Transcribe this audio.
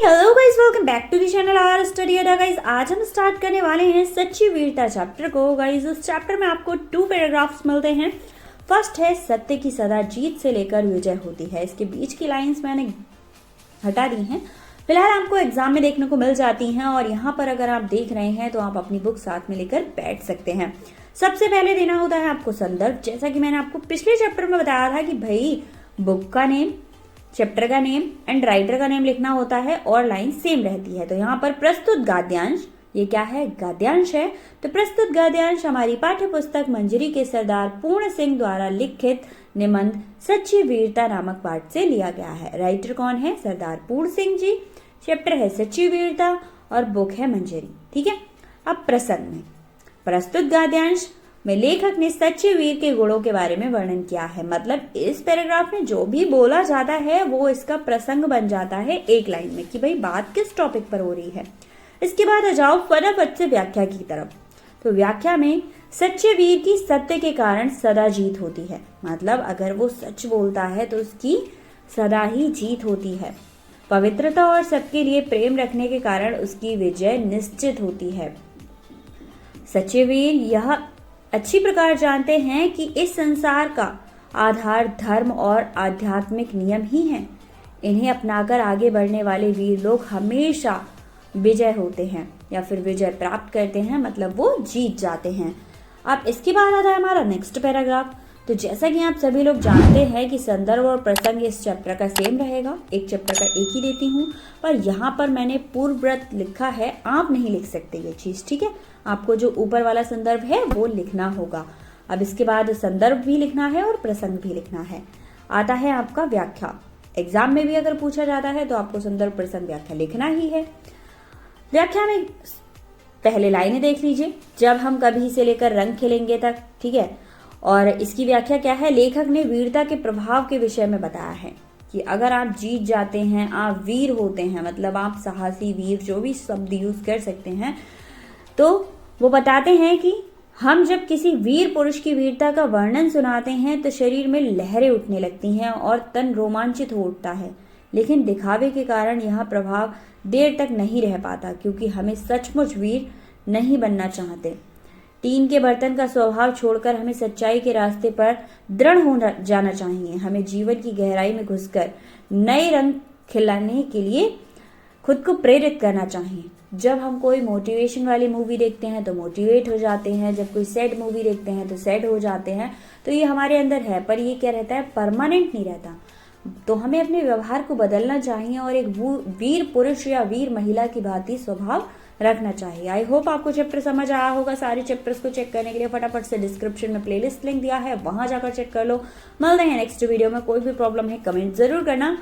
Hello guys, welcome back to the channel our study Adda. Guys आज हम start करने वाले हैं सच्ची वीरता चैप्टर को। गाइस इस चैप्टर में आपको 2 पैराग्राफ्स मिलते हैं। फर्स्ट है सत्य की सदा जीत से लेकर विजय होती है। इसके बीच की लाइंस मैंने हटा दी हैं, फिलहाल आपको एग्जाम में देखने को मिल जाती हैं और यहाँ पर अगर आप देख रहे हैं तो आप अपनी बुक साथ में लेकर बैठ सकते हैं। सबसे पहले देना होता है आपको संदर्भ। जैसा कि मैंने आपको पिछले चैप्टर में बताया था कि भाई बुक का नेम, चैप्टर का नेम एंड राइटर का नेम लिखना होता है और लाइन सेम रहती है। तो यहाँ पर प्रस्तुत गद्यांश, ये क्या है? गद्यांश है। तो प्रस्तुत गद्यांश हमारी पाठ्य पुस्तक मंजरी के सरदार पूर्ण सिंह द्वारा लिखित निबंध सच्ची वीरता नामक पाठ से लिया गया है। राइटर कौन है? सरदार पूर्ण सिंह जी। चैप्टर है सच्ची वीरता और बुक है मंजरी। ठीक है। अब प्रसंग में प्रस्तुत गद्यांश में लेखक ने सच्चे वीर के गुणों के बारे में वर्णन किया है। मतलब इस पैराग्राफ में जो भी बोला जाता है वो इसका प्रसंग बन जाता है एक लाइन में कि भाई बात किस टॉपिक पर हो रही है। इसके बाद आ जाओ फटाफट से व्याख्या की तरफ। तो व्याख्या में सच्चे वीर की सत्य के कारण सदा जीत होती है। मतलब अगर वो सच बोलता है तो उसकी सदा ही जीत होती है। पवित्रता और सबके लिए प्रेम रखने के कारण उसकी विजय निश्चित होती है। सच्चे वीर यह अच्छी प्रकार जानते हैं कि इस संसार का आधार धर्म और आध्यात्मिक नियम ही हैं। इन्हें अपनाकर आगे बढ़ने वाले वीर लोग हमेशा विजय होते हैं या फिर विजय प्राप्त करते हैं, मतलब वो जीत जाते हैं। अब इसके बाद आता है हमारा नेक्स्ट पैराग्राफ। तो जैसा कि आप सभी लोग जानते हैं कि संदर्भ और प्रसंग इस चैप्टर का सेम रहेगा। एक चैप्टर का एक ही देती हूँ, पर यहाँ पर मैंने पूर्वव्रत लिखा है, आप नहीं लिख सकते ये चीज। ठीक है, आपको जो ऊपर वाला संदर्भ है वो लिखना होगा। अब इसके बाद संदर्भ भी लिखना है और प्रसंग भी लिखना है। आता है आपका व्याख्या। एग्जाम में भी अगर पूछा जाता है तो आपको संदर्भ प्रसंग व्याख्या लिखना ही है। व्याख्या में पहले लाइनें देख लीजिए, जब हम कभी से लेकर रंग खिलेंगे तक। ठीक है, और इसकी व्याख्या क्या है? लेखक ने वीरता के प्रभाव के विषय में बताया है कि अगर आप जीत जाते हैं, आप वीर होते हैं, मतलब आप साहसी वीर, जो भी शब्द यूज कर सकते हैं, तो वो बताते हैं कि हम जब किसी वीर पुरुष की वीरता का वर्णन सुनाते हैं तो शरीर में लहरें उठने लगती हैं और तन रोमांचित हो उठता है। लेकिन दिखावे के कारण यह प्रभाव देर तक नहीं रह पाता, क्योंकि हमें सचमुच वीर नहीं बनना चाहते। टीन के बर्तन का स्वभाव छोड़कर हमें सच्चाई के रास्ते पर दृढ़ हो जाना चाहिए। हमें जीवन की गहराई में घुसकर नए रंग खिलाने के लिए खुद को प्रेरित करना चाहिए। जब हम कोई मोटिवेशन वाली मूवी देखते हैं तो मोटिवेट हो जाते हैं, जब कोई सैड मूवी देखते हैं तो सैड हो जाते हैं। तो ये हमारे अंदर है, पर ये क्या रहता है? परमानेंट नहीं रहता। तो हमें अपने व्यवहार को बदलना चाहिए और एक वीर पुरुष या वीर महिला की भांति स्वभाव रखना चाहिए। आई होप आपको चैप्टर समझ आया होगा। सारे चैप्टर्स को चेक करने के लिए फटाफट से डिस्क्रिप्शन में प्लेलिस्ट लिंक दिया है, वहां जाकर चेक कर लो। मिलते हैं नेक्स्ट वीडियो में। कोई भी प्रॉब्लम है कमेंट जरूर करना।